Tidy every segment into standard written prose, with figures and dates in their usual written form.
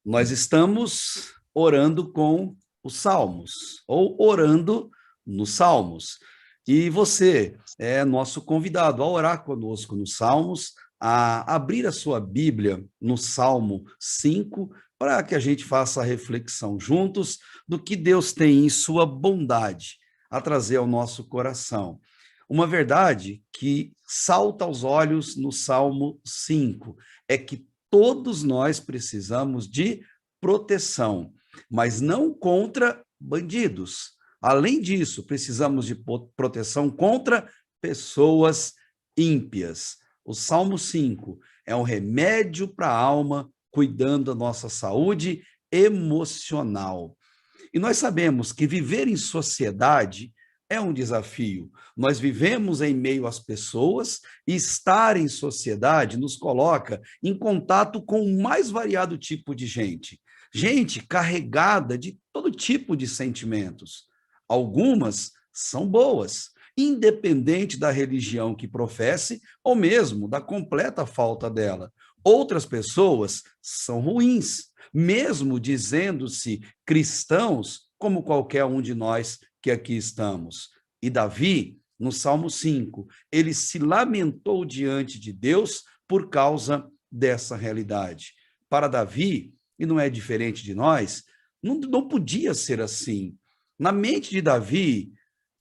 Nós estamos orando com os Salmos, ou orando nos Salmos. E você é nosso convidado a orar conosco nos Salmos, a abrir a sua Bíblia no Salmo 5, para que a gente faça a reflexão juntos do que Deus tem em sua bondade a trazer ao nosso coração. Uma verdade que salta aos olhos no Salmo 5 é que todos nós precisamos de proteção, mas não contra bandidos. Além disso, precisamos de proteção contra pessoas ímpias. O Salmo 5 é um remédio para a alma, cuidando da nossa saúde emocional. E nós sabemos que viver em sociedade é um desafio. Nós vivemos em meio às pessoas e estar em sociedade nos coloca em contato com o mais variado tipo de gente. Gente carregada de todo tipo de sentimentos. Algumas são boas, independente da religião que professe ou mesmo da completa falta dela. Outras pessoas são ruins, mesmo dizendo-se cristãos, como qualquer um de nós que aqui estamos. E Davi, no Salmo 5, ele se lamentou diante de Deus por causa dessa realidade. Para Davi, e não é diferente de nós, não podia ser assim. Na mente de Davi,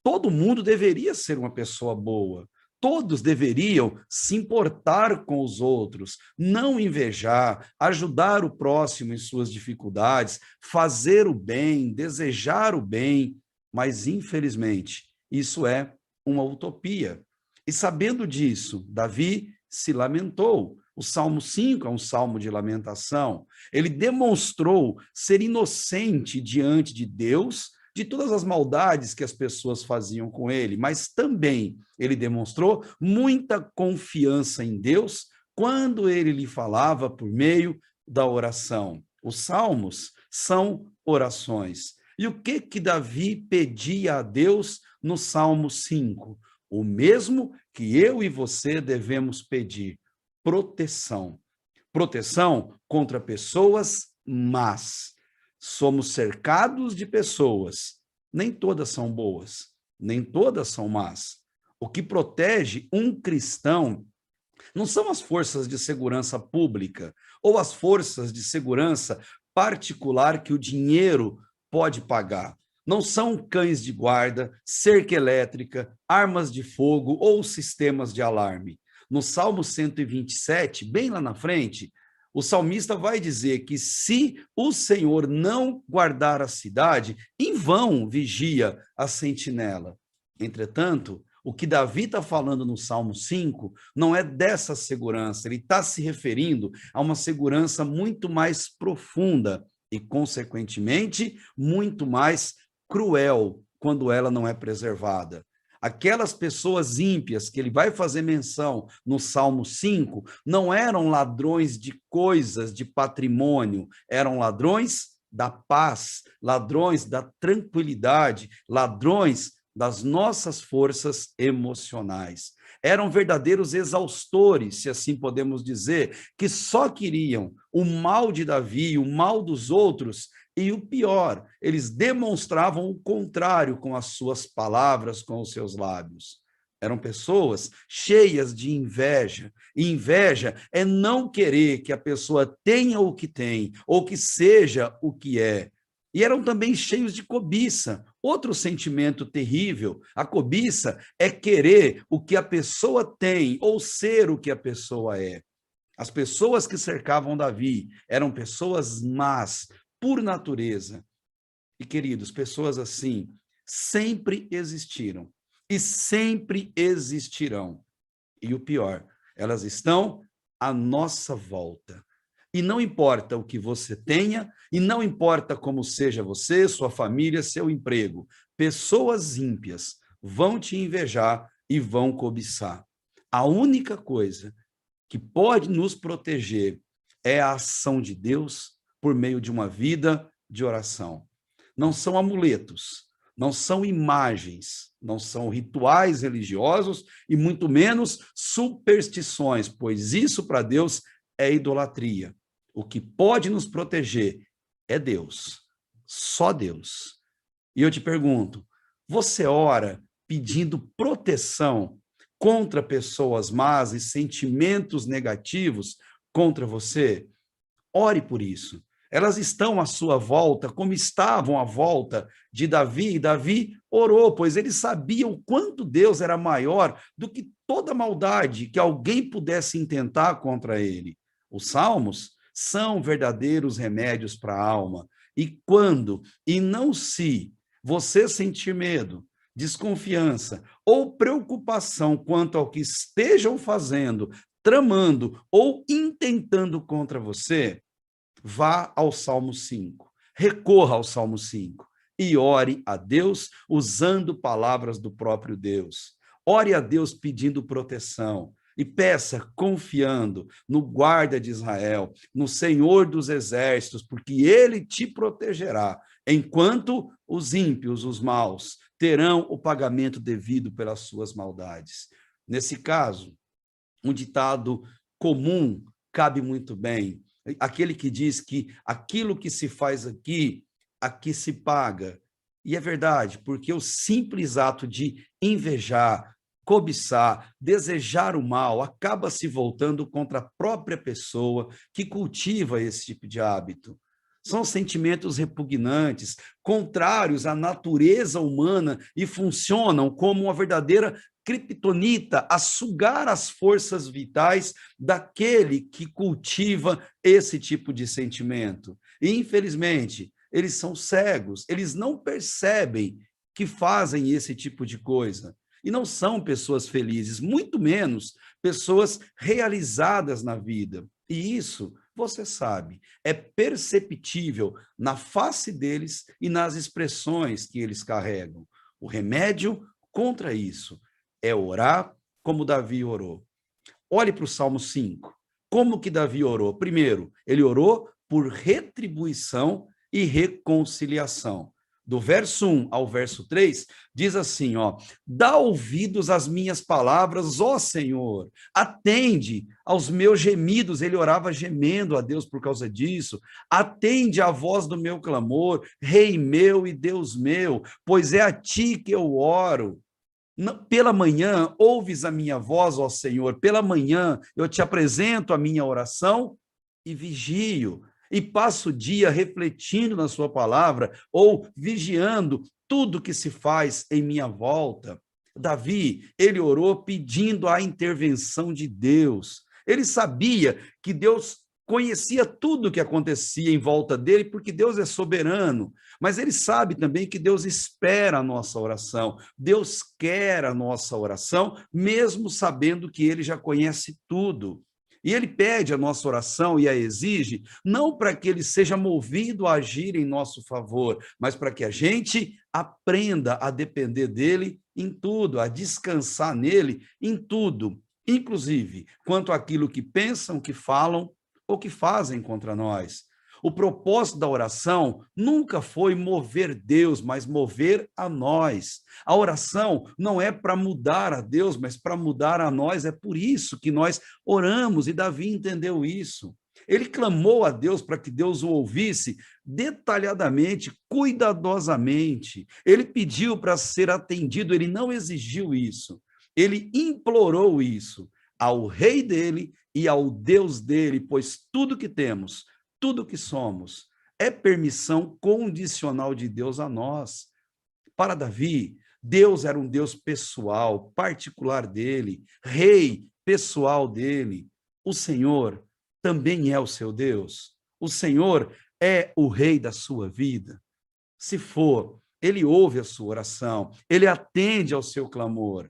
todo mundo deveria ser uma pessoa boa. Todos deveriam se importar com os outros, não invejar, ajudar o próximo em suas dificuldades, fazer o bem, desejar o bem, mas infelizmente isso é uma utopia. E sabendo disso, Davi se lamentou. O Salmo 5 é um salmo de lamentação. Ele demonstrou ser inocente diante de Deus, de todas as maldades que as pessoas faziam com ele, mas também ele demonstrou muita confiança em Deus quando ele lhe falava por meio da oração. Os salmos são orações. E o que Davi pedia a Deus no Salmo 5? O mesmo que eu e você devemos pedir: proteção. Proteção contra pessoas más. Somos cercados de pessoas, nem todas são boas, nem todas são más. O que protege um cristão não são as forças de segurança pública ou as forças de segurança particular que o dinheiro pode pagar. Não são cães de guarda, cerca elétrica, armas de fogo ou sistemas de alarme. No Salmo 127, bem lá na frente, o salmista vai dizer que se o Senhor não guardar a cidade, em vão vigia a sentinela. Entretanto, o que Davi está falando no Salmo 5 não é dessa segurança, ele está se referindo a uma segurança muito mais profunda e, consequentemente, muito mais cruel quando ela não é preservada. Aquelas pessoas ímpias que ele vai fazer menção no Salmo 5 não eram ladrões de coisas, de patrimônio, eram ladrões da paz, ladrões da tranquilidade, ladrões das nossas forças emocionais. Eram verdadeiros exaustores, se assim podemos dizer, que só queriam o mal de Davi, o mal dos outros, e o pior, eles demonstravam o contrário com as suas palavras, com os seus lábios. Eram pessoas cheias de inveja. E inveja é não querer que a pessoa tenha o que tem, ou que seja o que é. E eram também cheios de cobiça. Outro sentimento terrível, a cobiça é querer o que a pessoa tem, ou ser o que a pessoa é. As pessoas que cercavam Davi eram pessoas más, por natureza. E, queridos, pessoas assim sempre existiram e sempre existirão. E o pior, elas estão à nossa volta. E não importa o que você tenha, e não importa como seja você, sua família, seu emprego, pessoas ímpias vão te invejar e vão cobiçar. A única coisa que pode nos proteger é a ação de Deus por meio de uma vida de oração. Não são amuletos, não são imagens, não são rituais religiosos e muito menos superstições, pois isso para Deus é idolatria. O que pode nos proteger é Deus, só Deus. E eu te pergunto, você ora pedindo proteção contra pessoas más e sentimentos negativos contra você? Ore por isso. Elas estão à sua volta, como estavam à volta de Davi, e Davi orou, pois ele sabia o quanto Deus era maior do que toda maldade que alguém pudesse intentar contra ele. Os salmos são verdadeiros remédios para a alma. E quando, e não se, você sentir medo, desconfiança ou preocupação quanto ao que estejam fazendo, tramando ou intentando contra você, vá ao Salmo 5, recorra ao Salmo 5 e ore a Deus usando palavras do próprio Deus. Ore a Deus pedindo proteção e peça confiando no guarda de Israel, no Senhor dos exércitos, porque ele te protegerá, enquanto os ímpios, os maus, terão o pagamento devido pelas suas maldades. Nesse caso, um ditado comum cabe muito bem. Aquele que diz que aquilo que se faz aqui, aqui se paga. E é verdade, porque o simples ato de invejar, cobiçar, desejar o mal, acaba se voltando contra a própria pessoa que cultiva esse tipo de hábito. São sentimentos repugnantes, contrários à natureza humana e funcionam como uma verdadeira criptonita a sugar as forças vitais daquele que cultiva esse tipo de sentimento. E, infelizmente, eles são cegos, eles não percebem que fazem esse tipo de coisa. E não são pessoas felizes, muito menos pessoas realizadas na vida. E isso, você sabe, é perceptível na face deles e nas expressões que eles carregam. O remédio contra isso é orar como Davi orou. Olhe para o Salmo 5. Como que Davi orou? Primeiro, ele orou por retribuição e reconciliação. Do verso 1 ao verso 3, diz assim, ó: dá ouvidos às minhas palavras, ó Senhor, atende aos meus gemidos. Ele orava gemendo a Deus por causa disso. Atende à voz do meu clamor, Rei meu e Deus meu, pois é a ti que eu oro. Pela manhã, ouves a minha voz, ó Senhor, pela manhã eu te apresento a minha oração e vigio, e passo o dia refletindo na sua palavra, ou vigiando tudo que se faz em minha volta. Davi, ele orou pedindo a intervenção de Deus. Ele sabia que Deus conhecia tudo o que acontecia em volta dele, porque Deus é soberano, mas ele sabe também que Deus espera a nossa oração, Deus quer a nossa oração, mesmo sabendo que ele já conhece tudo. E ele pede a nossa oração e a exige, não para que ele seja movido a agir em nosso favor, mas para que a gente aprenda a depender dele em tudo, a descansar nele em tudo, inclusive quanto àquilo que pensam, que falam ou que fazem contra nós. O propósito da oração nunca foi mover Deus, mas mover a nós. A oração não é para mudar a Deus, mas para mudar a nós. É por isso que nós oramos, e Davi entendeu isso. Ele clamou a Deus para que Deus o ouvisse detalhadamente, cuidadosamente. Ele pediu para ser atendido, ele não exigiu isso. Ele implorou isso ao rei dele e ao Deus dele, pois tudo que temos, tudo que somos, é permissão condicional de Deus a nós. Para Davi, Deus era um Deus pessoal, particular dele, rei pessoal dele. O Senhor também é o seu Deus. O Senhor é o rei da sua vida. Se for, ele ouve a sua oração, ele atende ao seu clamor.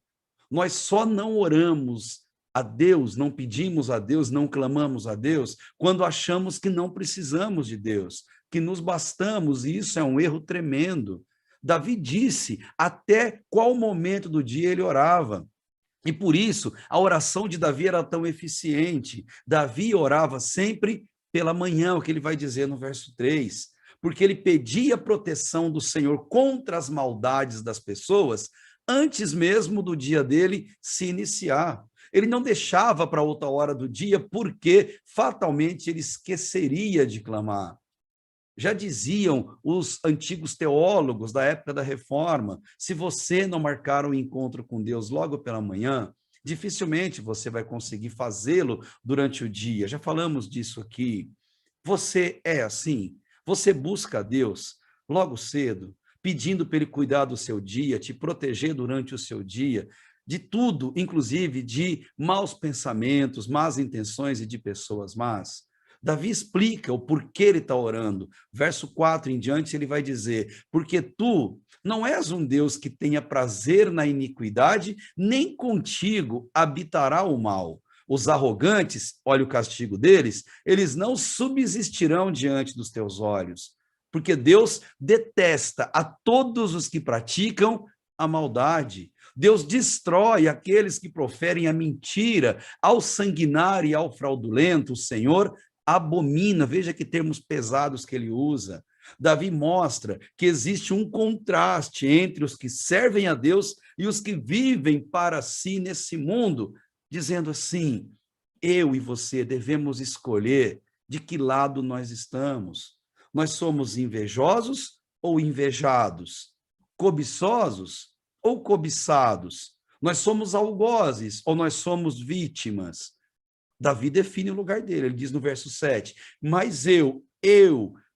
Nós só não oramos a Deus, não pedimos a Deus, não clamamos a Deus, quando achamos que não precisamos de Deus, que nos bastamos, e isso é um erro tremendo. Davi disse até qual momento do dia ele orava, e por isso a oração de Davi era tão eficiente. Davi orava sempre pela manhã, o que ele vai dizer no verso 3, porque ele pedia proteção do Senhor contra as maldades das pessoas, antes mesmo do dia dele se iniciar. Ele não deixava para outra hora do dia, porque fatalmente ele esqueceria de clamar. Já diziam os antigos teólogos da época da Reforma, se você não marcar um encontro com Deus logo pela manhã, dificilmente você vai conseguir fazê-lo durante o dia. Já falamos disso aqui. Você é assim? Você busca a Deus logo cedo, pedindo para Ele cuidar do seu dia, te proteger durante o seu dia, de tudo, inclusive de maus pensamentos, más intenções e de pessoas más? Davi explica o porquê ele está orando. Verso 4 em diante, ele vai dizer: porque tu não és um Deus que tenha prazer na iniquidade, nem contigo habitará o mal. Os arrogantes, olha o castigo deles, eles não subsistirão diante dos teus olhos, porque Deus detesta a todos os que praticam a maldade. Deus destrói aqueles que proferem a mentira, ao sanguinário e ao fraudulento. O Senhor abomina, veja que termos pesados que ele usa. Davi mostra que existe um contraste entre os que servem a Deus e os que vivem para si nesse mundo, dizendo assim: eu e você devemos escolher de que lado nós estamos. Nós somos invejosos ou invejados? Cobiçosos ou cobiçados? Nós somos algozes ou nós somos vítimas? Davi define o lugar dele, ele diz no verso 7, mas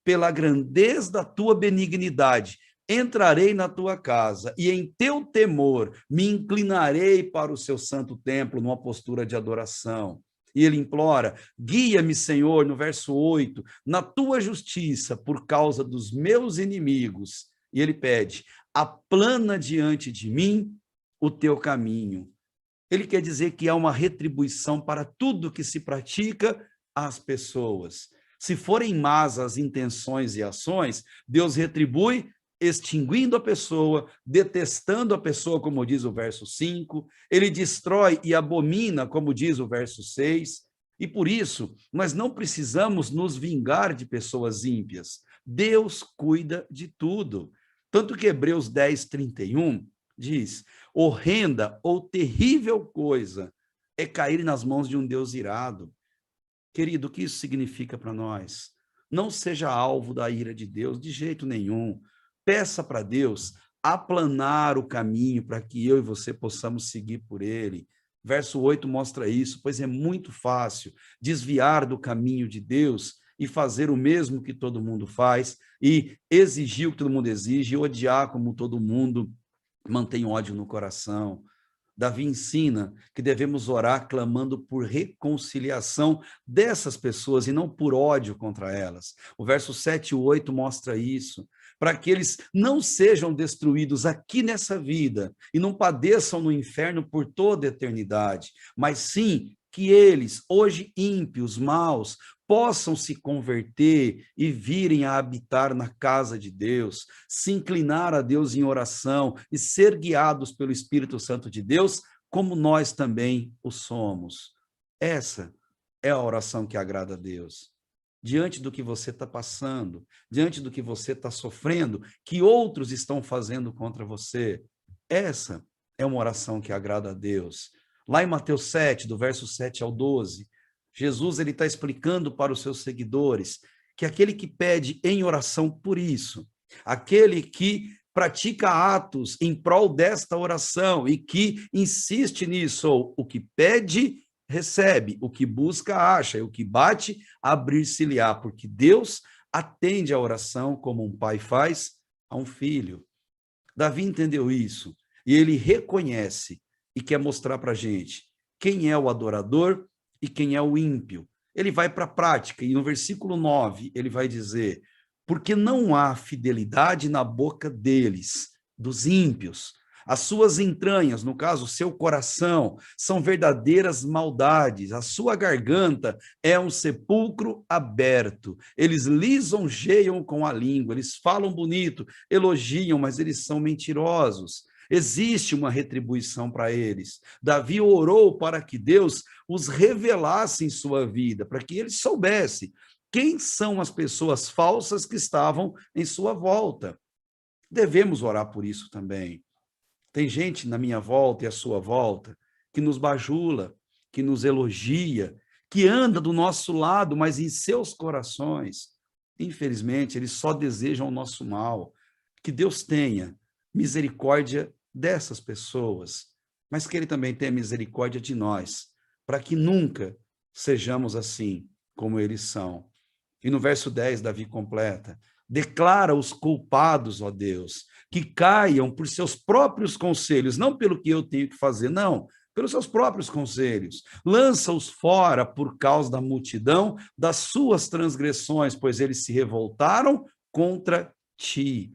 pela grandeza da tua benignidade, entrarei na tua casa e em teu temor me inclinarei para o seu santo templo numa postura de adoração. E ele implora: guia-me, Senhor, no verso 8, na tua justiça por causa dos meus inimigos. E ele pede: aplana diante de mim o teu caminho. Ele quer dizer que há uma retribuição para tudo que se pratica às pessoas. Se forem más as intenções e ações, Deus retribui extinguindo a pessoa, detestando a pessoa, como diz o verso 5, ele destrói e abomina, como diz o verso 6, e por isso nós não precisamos nos vingar de pessoas ímpias. Deus cuida de tudo. Tanto que Hebreus 10, 31 diz: horrenda ou terrível coisa é cair nas mãos de um Deus irado. Querido, o que isso significa para nós? Não seja alvo da ira de Deus de jeito nenhum. Peça para Deus aplanar o caminho para que eu e você possamos seguir por ele. Verso 8 mostra isso, pois é muito fácil desviar do caminho de Deus e fazer o mesmo que todo mundo faz, e exigir o que todo mundo exige, e odiar como todo mundo mantém ódio no coração. Davi ensina que devemos orar clamando por reconciliação dessas pessoas e não por ódio contra elas. O verso 7 e 8 mostra isso, para que eles não sejam destruídos aqui nessa vida e não padeçam no inferno por toda a eternidade, mas sim que eles, hoje ímpios, maus, possam se converter e virem a habitar na casa de Deus, se inclinar a Deus em oração e ser guiados pelo Espírito Santo de Deus, como nós também o somos. Essa é a oração que agrada a Deus. Diante do que você está passando, diante do que você está sofrendo, que outros estão fazendo contra você, essa é uma oração que agrada a Deus. Lá em Mateus 7, do verso 7 ao 12, Jesus ele está explicando para os seus seguidores que aquele que pede em oração por isso, aquele que pratica atos em prol desta oração e que insiste nisso, o que pede, recebe, o que busca, acha, e o que bate, abrir-se-lhe-á, porque Deus atende a oração como um pai faz a um filho. Davi entendeu isso e ele reconhece e quer mostrar para a gente quem é o adorador e quem é o ímpio. Ele vai para a prática e no versículo 9 ele vai dizer: porque não há fidelidade na boca deles, dos ímpios. As suas entranhas, no caso, o seu coração, são verdadeiras maldades. A sua garganta é um sepulcro aberto. Eles lisonjeiam com a língua, eles falam bonito, elogiam, mas eles são mentirosos. Existe uma retribuição para eles. Davi orou para que Deus os revelasse em sua vida, para que ele soubesse quem são as pessoas falsas que estavam em sua volta. Devemos orar por isso também. Tem gente na minha volta e à sua volta que nos bajula, que nos elogia, que anda do nosso lado, mas em seus corações, infelizmente, eles só desejam o nosso mal. Que Deus tenha misericórdia dessas pessoas, mas que Ele também tenha misericórdia de nós, para que nunca sejamos assim como eles são. E no verso 10, Davi completa: declara os culpados, ó Deus, que caiam por seus próprios conselhos, não pelo que eu tenho que fazer, não, pelos seus próprios conselhos. Lança-os fora por causa da multidão das suas transgressões, pois eles se revoltaram contra ti.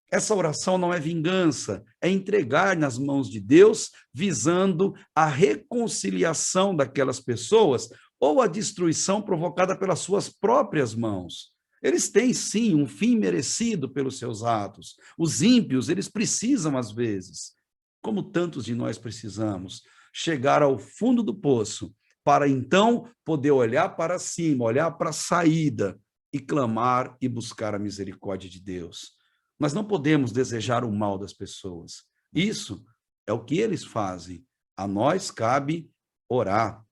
Essa oração não é vingança, é entregar nas mãos de Deus, visando a reconciliação daquelas pessoas ou a destruição provocada pelas suas próprias mãos. Eles têm, sim, um fim merecido pelos seus atos. Os ímpios, eles precisam, às vezes, como tantos de nós precisamos, chegar ao fundo do poço, para então poder olhar para cima, olhar para a saída e clamar e buscar a misericórdia de Deus. Nós não podemos desejar o mal das pessoas. Isso é o que eles fazem. A nós cabe orar.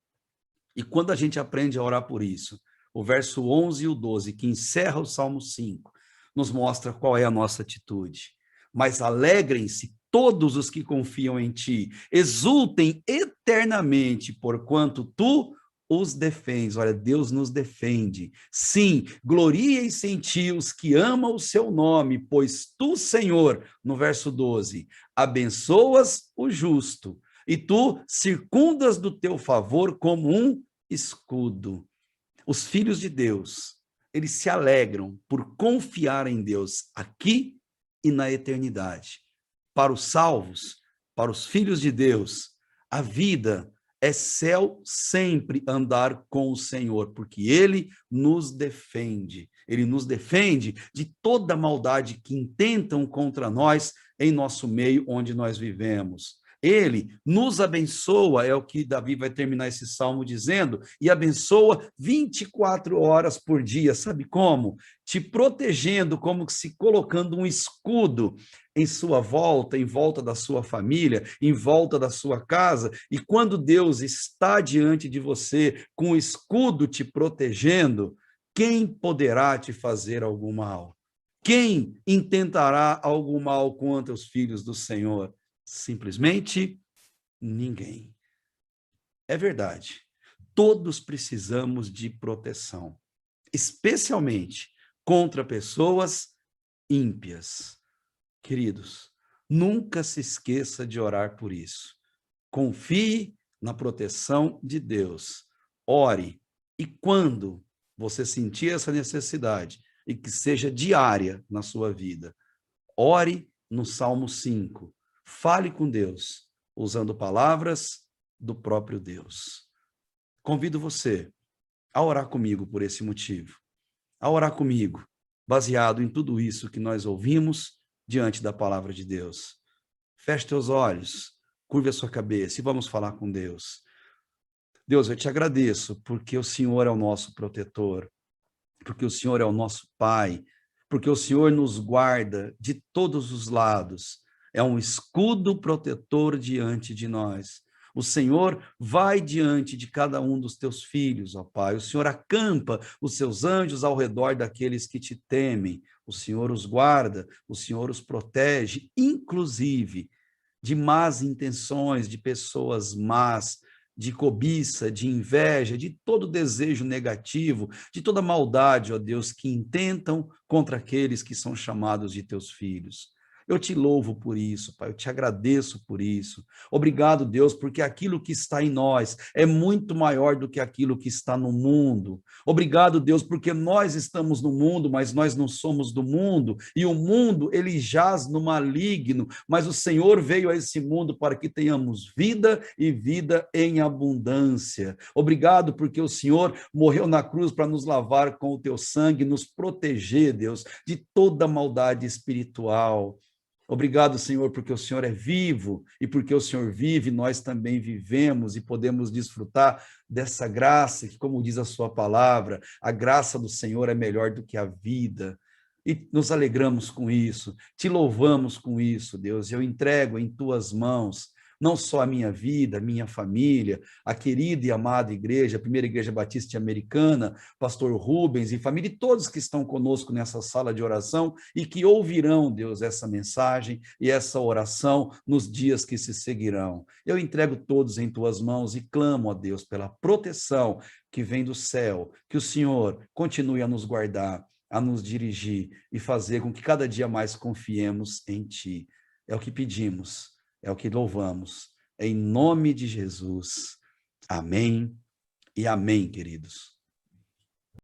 E quando a gente aprende a orar por isso, o verso 11 e o 12, que encerra o Salmo 5, nos mostra qual é a nossa atitude. Mas alegrem-se todos os que confiam em ti, exultem eternamente, porquanto tu os defendes. Olha, Deus nos defende. Sim, gloriem-se em ti os que amam o seu nome, pois tu, Senhor, no verso 12, abençoas o justo, e tu circundas do teu favor como um escudo. Os filhos de Deus, eles se alegram por confiar em Deus aqui e na eternidade. Para os salvos, para os filhos de Deus, a vida é céu sempre andar com o Senhor, porque Ele nos defende. Ele nos defende de toda maldade que intentam contra nós em nosso meio onde nós vivemos. Ele nos abençoa, é o que Davi vai terminar esse salmo dizendo, e abençoa 24 horas por dia. Sabe como? Te protegendo, como se colocando um escudo em sua volta, em volta da sua família, em volta da sua casa. E quando Deus está diante de você com o escudo te protegendo, quem poderá te fazer algum mal? Quem intentará algum mal contra os filhos do Senhor? Simplesmente ninguém. É verdade. Todos precisamos de proteção, especialmente contra pessoas ímpias. Queridos, nunca se esqueça de orar por isso. Confie na proteção de Deus. Ore. E quando você sentir essa necessidade, e que seja diária na sua vida, ore no Salmo 5. Fale com Deus, usando palavras do próprio Deus. Convido você a orar comigo por esse motivo, a orar comigo, baseado em tudo isso que nós ouvimos diante da palavra de Deus. Feche teus olhos, curve a sua cabeça e vamos falar com Deus. Deus, eu te agradeço porque o Senhor é o nosso protetor, porque o Senhor é o nosso Pai, porque o Senhor nos guarda de todos os lados. É um escudo protetor diante de nós. O Senhor vai diante de cada um dos teus filhos, ó Pai. O Senhor acampa os seus anjos ao redor daqueles que te temem. O Senhor os guarda, o Senhor os protege, inclusive de más intenções, de pessoas más, de cobiça, de inveja, de todo desejo negativo, de toda maldade, ó Deus, que intentam contra aqueles que são chamados de teus filhos. Eu te louvo por isso, Pai, eu te agradeço por isso. Obrigado, Deus, porque aquilo que está em nós é muito maior do que aquilo que está no mundo. Obrigado, Deus, porque nós estamos no mundo, mas nós não somos do mundo, e o mundo, ele jaz no maligno, mas o Senhor veio a esse mundo para que tenhamos vida e vida em abundância. Obrigado, porque o Senhor morreu na cruz para nos lavar com o teu sangue, nos proteger, Deus, de toda maldade espiritual. Obrigado, Senhor, porque o Senhor é vivo e porque o Senhor vive, nós também vivemos e podemos desfrutar dessa graça, que, como diz a sua palavra, a graça do Senhor é melhor do que a vida. E nos alegramos com isso, te louvamos com isso, Deus. Eu entrego em tuas mãos não só a minha vida, a minha família, a querida e amada igreja, a primeira igreja batista americana, pastor Rubens e família, e todos que estão conosco nessa sala de oração e que ouvirão, Deus, essa mensagem e essa oração nos dias que se seguirão. Eu entrego todos em tuas mãos e clamo a Deus pela proteção que vem do céu, que o Senhor continue a nos guardar, a nos dirigir e fazer com que cada dia mais confiemos em Ti. É o que pedimos, é o que louvamos. Em nome de Jesus. Amém e amém, queridos.